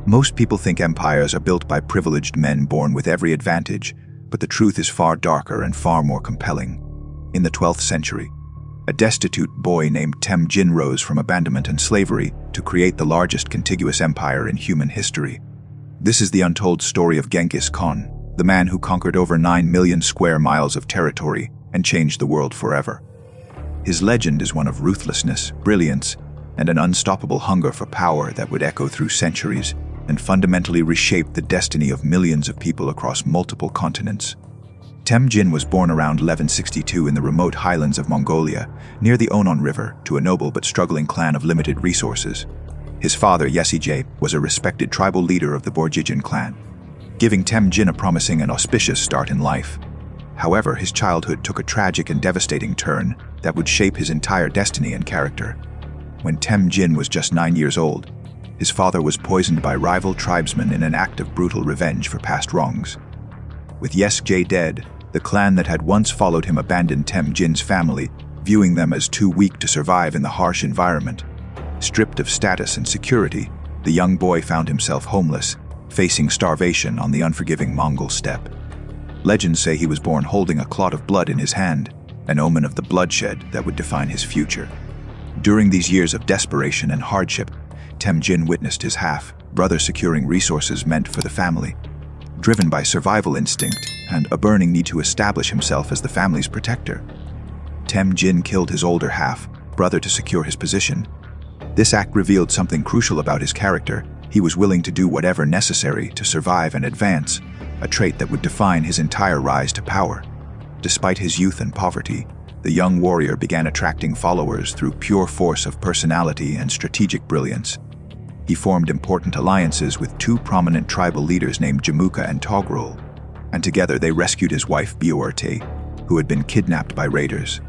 Most people think empires are built by privileged men born with every advantage, but the truth is far darker and far more compelling. In the 12th century, a destitute boy named Temujin rose from abandonment and slavery to create the largest contiguous empire in human history. This is the untold story of Genghis Khan, the man who conquered over 9 million square miles of territory and changed the world forever. His legend is one of ruthlessness, brilliance, and an unstoppable hunger for power that would echo through centuries and fundamentally reshape the destiny of millions of people across multiple continents. Temujin was born around 1162 in the remote highlands of Mongolia, near the Onon River, to a noble but struggling clan of limited resources. His father, Yesijay, was a respected tribal leader of the Borjigin clan, giving Temujin a promising and auspicious start in life. However, his childhood took a tragic and devastating turn that would shape his entire destiny and character. When Temujin was just 9 years old, his father was poisoned by rival tribesmen in an act of brutal revenge for past wrongs. With Yesijay dead, the clan that had once followed him abandoned Temujin's family, viewing them as too weak to survive in the harsh environment. Stripped of status and security, the young boy found himself homeless, facing starvation on the unforgiving Mongol steppe. Legends say he was born holding a clot of blood in his hand, an omen of the bloodshed that would define his future. During these years of desperation and hardship, Temujin witnessed his half-brother securing resources meant for the family. Driven by survival instinct and a burning need to establish himself as the family's protector, Temujin killed his older half-brother to secure his position. This act revealed something crucial about his character. He was willing to do whatever necessary to survive and advance, a trait that would define his entire rise to power. Despite his youth and poverty, the young warrior began attracting followers through pure force of personality and strategic brilliance. He formed important alliances with two prominent tribal leaders named Jamuka and Togrul, and together they rescued his wife Biorte, who had been kidnapped by raiders.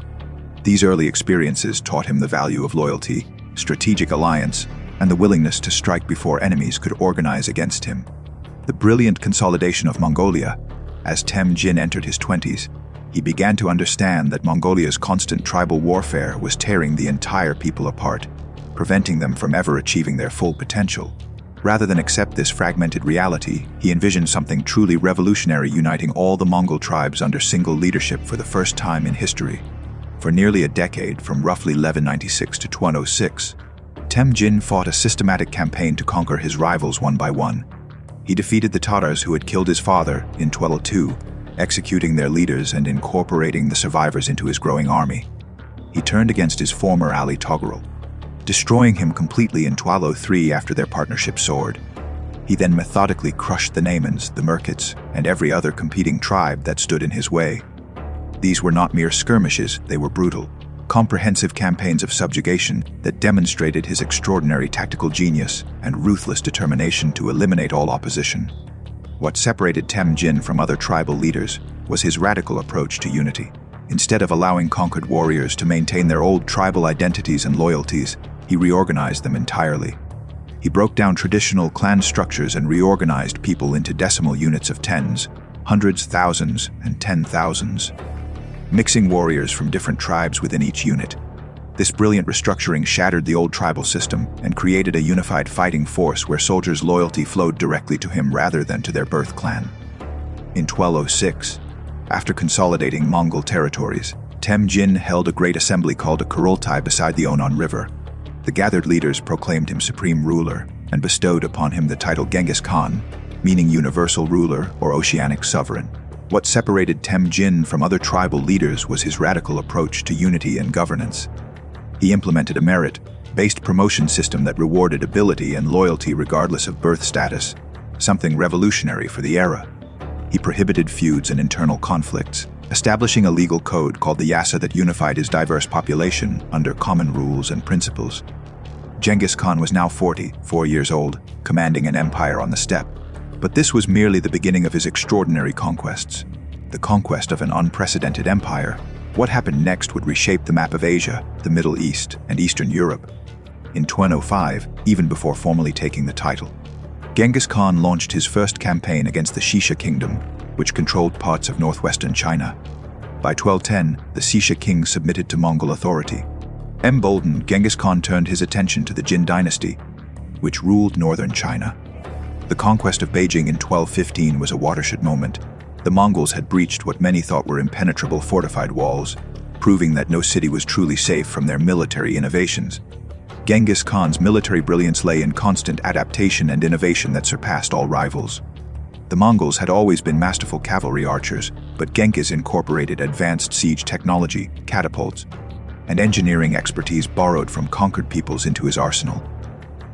These early experiences taught him the value of loyalty, strategic alliance, and the willingness to strike before enemies could organize against him. The brilliant consolidation of Mongolia. As Temujin entered his 20s, he began to understand that Mongolia's constant tribal warfare was tearing the entire people apart, preventing them from ever achieving their full potential. Rather than accept this fragmented reality, he envisioned something truly revolutionary, uniting all the Mongol tribes under single leadership for the first time in history. For nearly a decade, from roughly 1196 to 1206, Temujin fought a systematic campaign to conquer his rivals one by one. He defeated the Tatars who had killed his father in 1202, executing their leaders and incorporating the survivors into his growing army. He turned against his former ally Togrul, destroying him completely in 1203 after their partnership soared. He then methodically crushed the Naimans, the Merkits, and every other competing tribe that stood in his way. These were not mere skirmishes, they were brutal, comprehensive campaigns of subjugation that demonstrated his extraordinary tactical genius and ruthless determination to eliminate all opposition. What separated Temujin from other tribal leaders was his radical approach to unity. Instead of allowing conquered warriors to maintain their old tribal identities and loyalties, he reorganized them entirely. He broke down traditional clan structures and reorganized people into decimal units of tens, hundreds, thousands, and 10,000s, mixing warriors from different tribes within each unit. This brilliant restructuring shattered the old tribal system and created a unified fighting force where soldiers' loyalty flowed directly to him rather than to their birth clan. In 1206, after consolidating Mongol territories, Temujin held a great assembly called a Kurultai beside the Onon River. The gathered leaders proclaimed him supreme ruler and bestowed upon him the title Genghis Khan, meaning universal ruler or oceanic sovereign. What separated Temujin from other tribal leaders was his radical approach to unity and governance. He implemented a merit-based promotion system that rewarded ability and loyalty regardless of birth status, something revolutionary for the era. He prohibited feuds and internal conflicts, establishing a legal code called the Yasa that unified his diverse population under common rules and principles. Genghis Khan was now 44 years old, commanding an empire on the steppe. But this was merely the beginning of his extraordinary conquests. The conquest of an unprecedented empire. What happened next would reshape the map of Asia, the Middle East, and Eastern Europe. In 1205, even before formally taking the title, Genghis Khan launched his first campaign against the Xisha kingdom, which controlled parts of northwestern China. By 1210, the Xisha king submitted to Mongol authority. Emboldened, Genghis Khan turned his attention to the Jin dynasty, which ruled northern China. The conquest of Beijing in 1215 was a watershed moment. The Mongols had breached what many thought were impenetrable fortified walls, proving that no city was truly safe from their military innovations. Genghis Khan's military brilliance lay in constant adaptation and innovation that surpassed all rivals. The Mongols had always been masterful cavalry archers, but Genghis incorporated advanced siege technology, catapults, and engineering expertise borrowed from conquered peoples into his arsenal.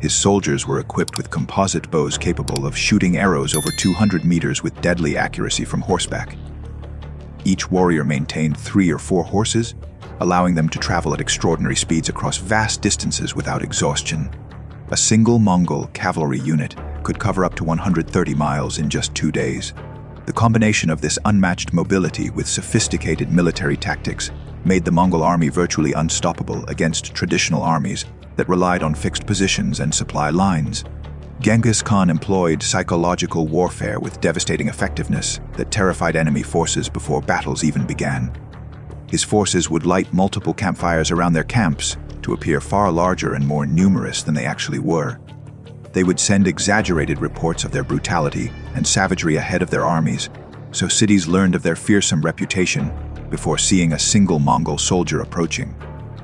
His soldiers were equipped with composite bows capable of shooting arrows over 200 meters with deadly accuracy from horseback. Each warrior maintained 3 or 4 horses, allowing them to travel at extraordinary speeds across vast distances without exhaustion. A single Mongol cavalry unit could cover up to 130 miles in just 2 days. The combination of this unmatched mobility with sophisticated military tactics made the Mongol army virtually unstoppable against traditional armies that relied on fixed positions and supply lines. Genghis Khan employed psychological warfare with devastating effectiveness that terrified enemy forces before battles even began. His forces would light multiple campfires around their camps to appear far larger and more numerous than they actually were. They would send exaggerated reports of their brutality and savagery ahead of their armies, so cities learned of their fearsome reputation before seeing a single Mongol soldier approaching.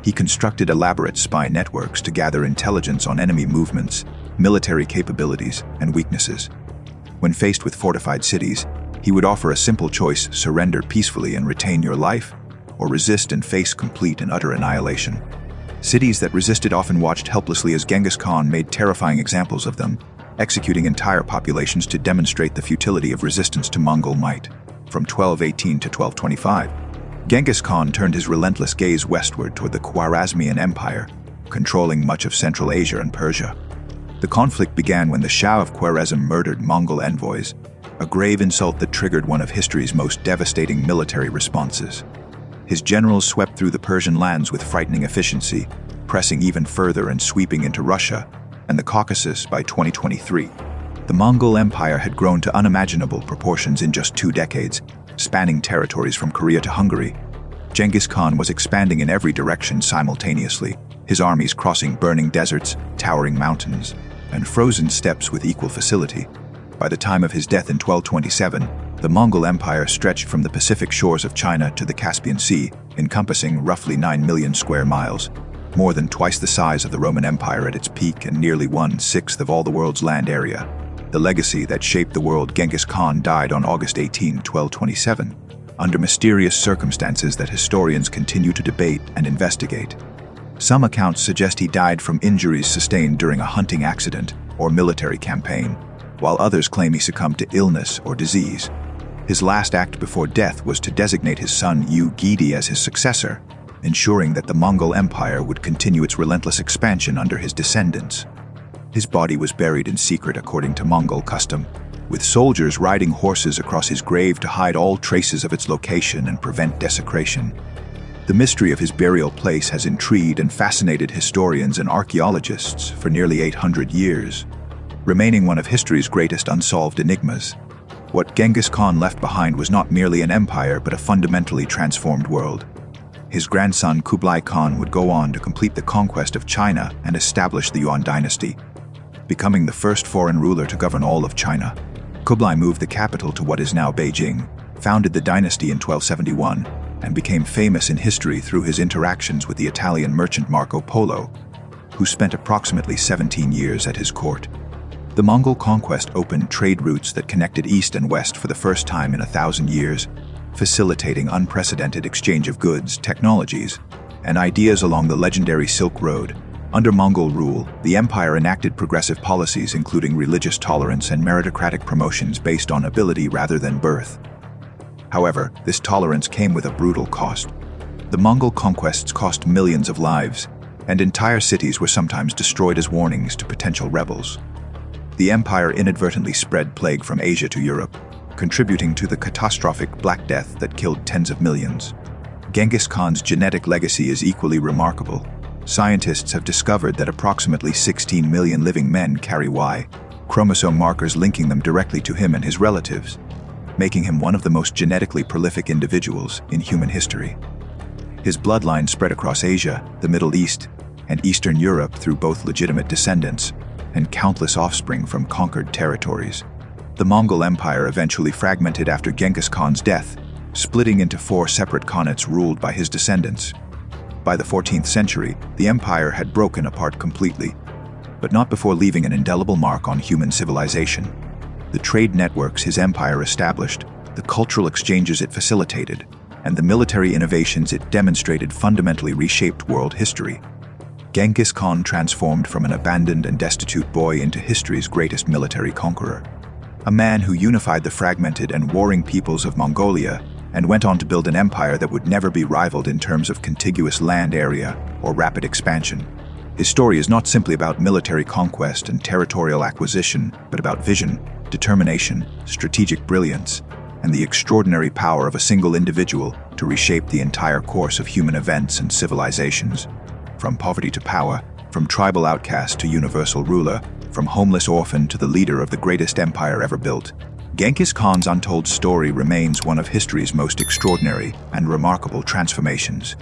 He constructed elaborate spy networks to gather intelligence on enemy movements, military capabilities, and weaknesses. When faced with fortified cities, he would offer a simple choice: surrender peacefully and retain your life, or resist and face complete and utter annihilation. Cities that resisted often watched helplessly as Genghis Khan made terrifying examples of them, executing entire populations to demonstrate the futility of resistance to Mongol might. From 1218 to 1225, Genghis Khan turned his relentless gaze westward toward the Khwarezmian Empire, controlling much of Central Asia and Persia. The conflict began when the Shah of Khwarezm murdered Mongol envoys, a grave insult that triggered one of history's most devastating military responses. His generals swept through the Persian lands with frightening efficiency, pressing even further and sweeping into Russia and the Caucasus by 2023. The Mongol Empire had grown to unimaginable proportions in just 2 decades, spanning territories from Korea to Hungary. Genghis Khan was expanding in every direction simultaneously, his armies crossing burning deserts, towering mountains, and frozen steppes with equal facility. By the time of his death in 1227, the Mongol Empire stretched from the Pacific shores of China to the Caspian Sea, encompassing roughly 9 million square miles, more than twice the size of the Roman Empire at its peak and nearly 1/6 of all the world's land area. The legacy that shaped the world. Genghis Khan died on August 18, 1227, under mysterious circumstances that historians continue to debate and investigate. Some accounts suggest he died from injuries sustained during a hunting accident or military campaign, while others claim he succumbed to illness or disease. His last act before death was to designate his son Yu-Gidi as his successor, ensuring that the Mongol Empire would continue its relentless expansion under his descendants. His body was buried in secret according to Mongol custom, with soldiers riding horses across his grave to hide all traces of its location and prevent desecration. The mystery of his burial place has intrigued and fascinated historians and archaeologists for nearly 800 years, remaining one of history's greatest unsolved enigmas. What Genghis Khan left behind was not merely an empire, but a fundamentally transformed world. His grandson Kublai Khan would go on to complete the conquest of China and establish the Yuan dynasty, becoming the first foreign ruler to govern all of China. Kublai moved the capital to what is now Beijing, founded the dynasty in 1271, and became famous in history through his interactions with the Italian merchant Marco Polo, who spent approximately 17 years at his court. The Mongol conquest opened trade routes that connected east and west for the first time in 1,000 years, facilitating unprecedented exchange of goods, technologies, and ideas along the legendary Silk Road. Under Mongol rule, the empire enacted progressive policies including religious tolerance and meritocratic promotions based on ability rather than birth. However, this tolerance came with a brutal cost. The Mongol conquests cost millions of lives, and entire cities were sometimes destroyed as warnings to potential rebels. The empire inadvertently spread plague from Asia to Europe, contributing to the catastrophic Black Death that killed tens of millions. Genghis Khan's genetic legacy is equally remarkable. Scientists have discovered that approximately 16 million living men carry Y chromosome markers linking them directly to him and his relatives, making him one of the most genetically prolific individuals in human history. His bloodline spread across Asia, the Middle East, and Eastern Europe through both legitimate descendants and countless offspring from conquered territories. The Mongol Empire eventually fragmented after Genghis Khan's death, splitting into 4 separate khanates ruled by his descendants. By the 14th century, the empire had broken apart completely, but not before leaving an indelible mark on human civilization. The trade networks his empire established, the cultural exchanges it facilitated, and the military innovations it demonstrated fundamentally reshaped world history. Genghis Khan transformed from an abandoned and destitute boy into history's greatest military conqueror. A man who unified the fragmented and warring peoples of Mongolia and went on to build an empire that would never be rivaled in terms of contiguous land area or rapid expansion. His story is not simply about military conquest and territorial acquisition, but about vision, determination, strategic brilliance, and the extraordinary power of a single individual to reshape the entire course of human events and civilizations. From poverty to power, from tribal outcast to universal ruler, from homeless orphan to the leader of the greatest empire ever built, Genghis Khan's untold story remains one of history's most extraordinary and remarkable transformations.